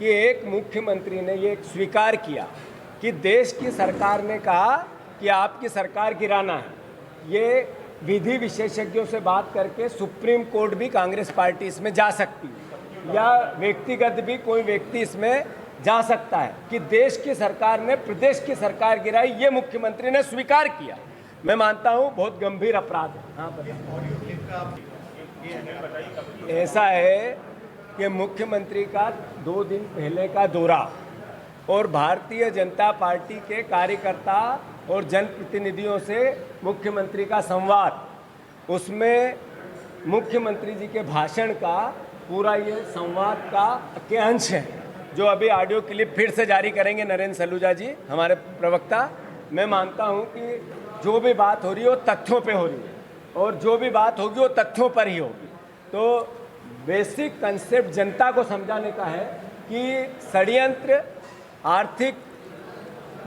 कि एक मुख्यमंत्री ने ये स्वीकार किया कि देश की सरकार ने कहा कि आपकी सरकार गिराना है। ये विधि विशेषज्ञों से बात करके सुप्रीम कोर्ट भी कांग्रेस पार्टी इसमें जा सकती है, या व्यक्तिगत भी कोई व्यक्ति इसमें जा सकता है कि देश की सरकार ने प्रदेश की सरकार गिराई, ये मुख्यमंत्री ने स्वीकार किया। मैं मानता हूँ बहुत गंभीर अपराध है। हाँ, ऐसा है कि मुख्यमंत्री का 2 दिन पहले का दौरा और भारतीय जनता पार्टी के कार्यकर्ता और जनप्रतिनिधियों से मुख्यमंत्री का संवाद, उसमें मुख्यमंत्री जी के भाषण का पूरा ये संवाद के अंश है, जो अभी ऑडियो क्लिप फिर से जारी करेंगे नरेंद्र सलूजा जी, हमारे प्रवक्ता। मैं मानता हूं कि जो भी बात हो रही है वो तथ्यों पे हो रही है, और जो भी बात होगी वो तथ्यों पर ही होगी। तो बेसिक कंसेप्ट जनता को समझाने का है कि षड्यंत्र, आर्थिक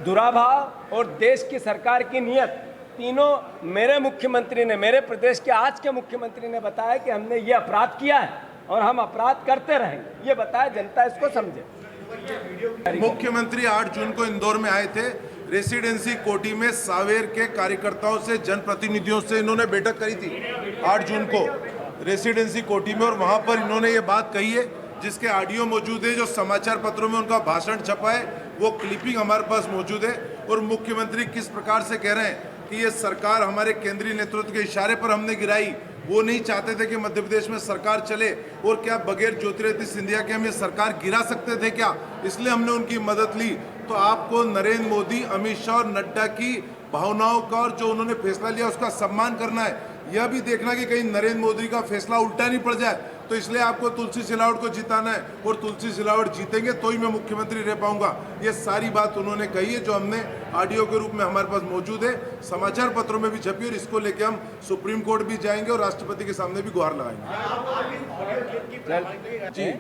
दुराभाव और देश की सरकार की नीयत, तीनों मेरे मुख्यमंत्री ने, मेरे प्रदेश के आज के मुख्यमंत्री ने बताया कि हमने ये अपराध किया है और हम अपराध करते रहेंगे। ये बताया, जनता इसको समझे। मुख्यमंत्री 8 जून को इंदौर में आए थे। रेसिडेंसी कोठी में सावेर के कार्यकर्ताओं से, जनप्रतिनिधियों से इन्होंने बैठक करी थी 8 जून को रेसिडेंसी कोठी में, और वहां पर इन्होंने ये बात कही है, जिसके ऑडियो मौजूद है, जो समाचार पत्रों में उनका भाषण छपा है, वो क्लिपिंग हमारे पास मौजूद है। और मुख्यमंत्री किस प्रकार से कह रहे हैं कि ये सरकार हमारे केंद्रीय नेतृत्व के इशारे पर हमने गिराई, वो नहीं चाहते थे कि मध्य प्रदेश में सरकार चले, और क्या बगैर ज्योतिरादित्य सिंधिया के हम ये सरकार गिरा सकते थे क्या? इसलिए हमने उनकी मदद ली। तो आपको नरेंद्र मोदी, अमित शाह और नड्डा की भावनाओं का और जो उन्होंने फैसला लिया उसका सम्मान करना है। यह भी देखना कि कहीं नरेंद्र मोदी का फैसला उल्टा नहीं पड़ जाए। तो इसलिए आपको तुलसी सिलावट को जिताना है, और तुलसी सिलावट जीतेंगे तो ही मैं मुख्यमंत्री रह पाऊंगा। ये सारी बात उन्होंने कही है, जो हमने ऑडियो के रूप में हमारे पास मौजूद है, समाचार पत्रों में भी छपी, और इसको लेके हम सुप्रीम कोर्ट भी जाएंगे और राष्ट्रपति के सामने भी गुहार लगाएंगे। जी,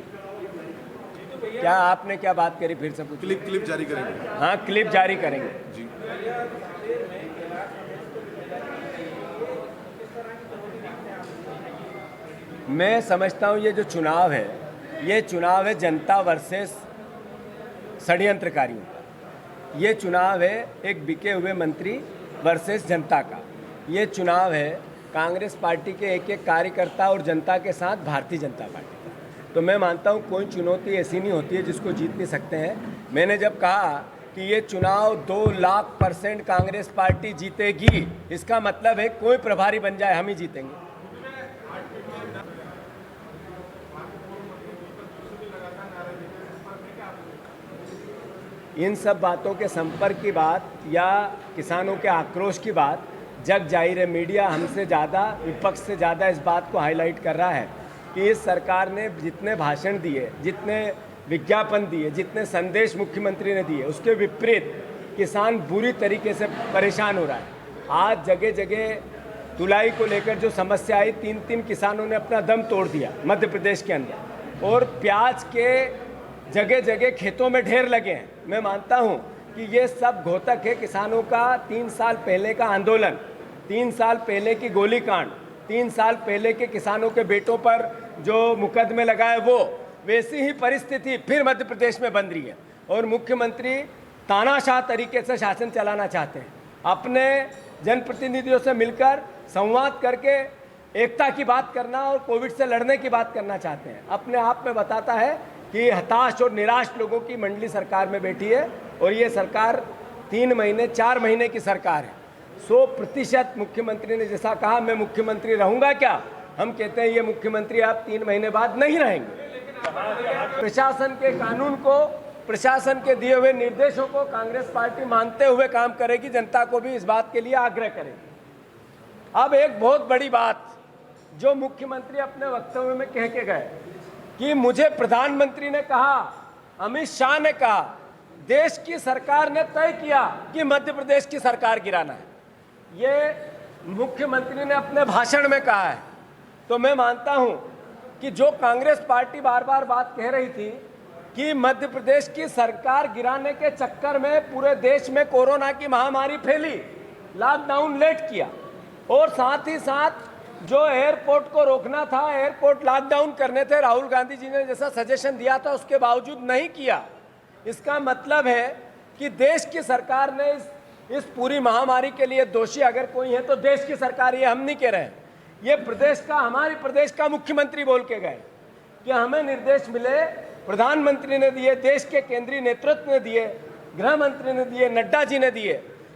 क्या आपने क्या बात करी? फिर से क्लिप जारी करेंगे। हाँ, क्लिप जारी करेंगे जी। मैं समझता हूँ ये जो चुनाव है, ये चुनाव है जनता वर्सेस षड्यंत्रकारियों का। ये चुनाव है एक बिके हुए मंत्री वर्सेस जनता का। ये चुनाव है कांग्रेस पार्टी के एक एक कार्यकर्ता और जनता के साथ भारतीय जनता पार्टी का। तो मैं मानता हूँ कोई चुनौती ऐसी नहीं होती है जिसको जीत नहीं सकते हैं। मैंने जब कहा कि ये चुनाव 2,00,000% कांग्रेस पार्टी जीतेगी, इसका मतलब है कोई प्रभारी बन जाए हम ही जीतेंगे। इन सब बातों के संपर्क की बात या किसानों के आक्रोश की बात जग जाहिर है। मीडिया हमसे ज़्यादा, विपक्ष से ज़्यादा इस बात को हाईलाइट कर रहा है कि इस सरकार ने जितने भाषण दिए, जितने विज्ञापन दिए, जितने संदेश मुख्यमंत्री ने दिए, उसके विपरीत किसान बुरी तरीके से परेशान हो रहा है। आज जगह जगह तुलाई को लेकर जो समस्या आई, 3 किसानों ने अपना दम तोड़ दिया मध्य प्रदेश के अंदर, और प्याज के जगह जगह खेतों में ढेर लगे हैं। मैं मानता हूं कि ये सब घोतक है किसानों का। 3 साल पहले का आंदोलन, 3 साल पहले की गोलीकांड, 3 साल पहले के किसानों के बेटों पर जो मुकदमे लगाए, वो वैसी ही परिस्थिति फिर मध्य प्रदेश में बन रही है। और मुख्यमंत्री तानाशाह तरीके से शासन चलाना चाहते हैं। अपने जनप्रतिनिधियों से मिलकर संवाद करके एकता की बात करना और कोविड से लड़ने की बात करना चाहते हैं। अपने आप में बताता है कि हताश और निराश लोगों की मंडली सरकार में बैठी है, और ये सरकार 3 महीने 4 महीने की सरकार है। 100% मुख्यमंत्री ने जैसा कहा मैं मुख्यमंत्री रहूंगा क्या, हम कहते हैं ये मुख्यमंत्री आप 3 महीने बाद नहीं रहेंगे। प्रशासन के कानून को, प्रशासन के दिए हुए निर्देशों को कांग्रेस पार्टी मानते हुए काम करेगी, जनता को भी इस बात के लिए आग्रह करेगी। अब एक बहुत बड़ी बात जो मुख्यमंत्री अपने वक्तव्य में कह के गए कि मुझे प्रधानमंत्री ने कहा, अमित शाह ने कहा, देश की सरकार ने तय किया कि मध्य प्रदेश की सरकार गिराना है। ये मुख्यमंत्री ने अपने भाषण में कहा है। तो मैं मानता हूं कि जो कांग्रेस पार्टी बार बार बात कह रही थी कि मध्य प्रदेश की सरकार गिराने के चक्कर में पूरे देश में कोरोना की महामारी फैली, लॉकडाउन लेट किया, और साथ ही साथ जो एयरपोर्ट को रोकना था, एयरपोर्ट लॉकडाउन करने थे, राहुल गांधी जी ने जैसा सजेशन दिया था उसके बावजूद नहीं किया। इसका मतलब है कि देश की सरकार ने इस पूरी महामारी के लिए दोषी अगर कोई है तो देश की सरकार, ये हम नहीं कह रहे हैं, ये हमारे प्रदेश का मुख्यमंत्री बोल के गए कि हमें निर्देश मिले, प्रधानमंत्री ने दिए, देश के केंद्रीय नेतृत्व ने दिए, गृह मंत्री ने दिए, नड्डा जी ने दिए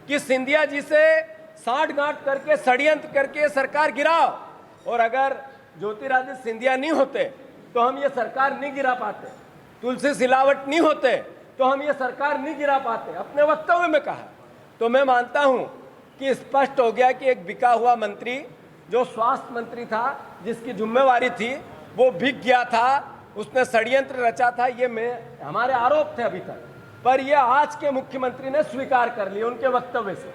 कि सिंधिया जी से साठगांठ करके षड्यंत्र करके सरकार गिराओ, और अगर ज्योतिरादित्य सिंधिया नहीं होते तो हम ये सरकार नहीं गिरा पाते, तुलसी सिलावट नहीं होते तो हम ये सरकार नहीं गिरा पाते, अपने वक्तव्य में कहा। तो मैं मानता हूं कि स्पष्ट हो गया कि एक बिका हुआ मंत्री जो स्वास्थ्य मंत्री था, जिसकी जिम्मेवारी थी, वो बिक गया था, उसने षड्यंत्र रचा था, ये हमारे आरोप थे अभी तक, पर ये आज के मुख्यमंत्री ने स्वीकार कर लिया उनके वक्तव्य से।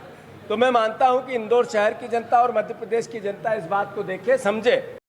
तो मैं मानता हूं कि इंदौर शहर की जनता और मध्य प्रदेश की जनता इस बात को देखे, समझे।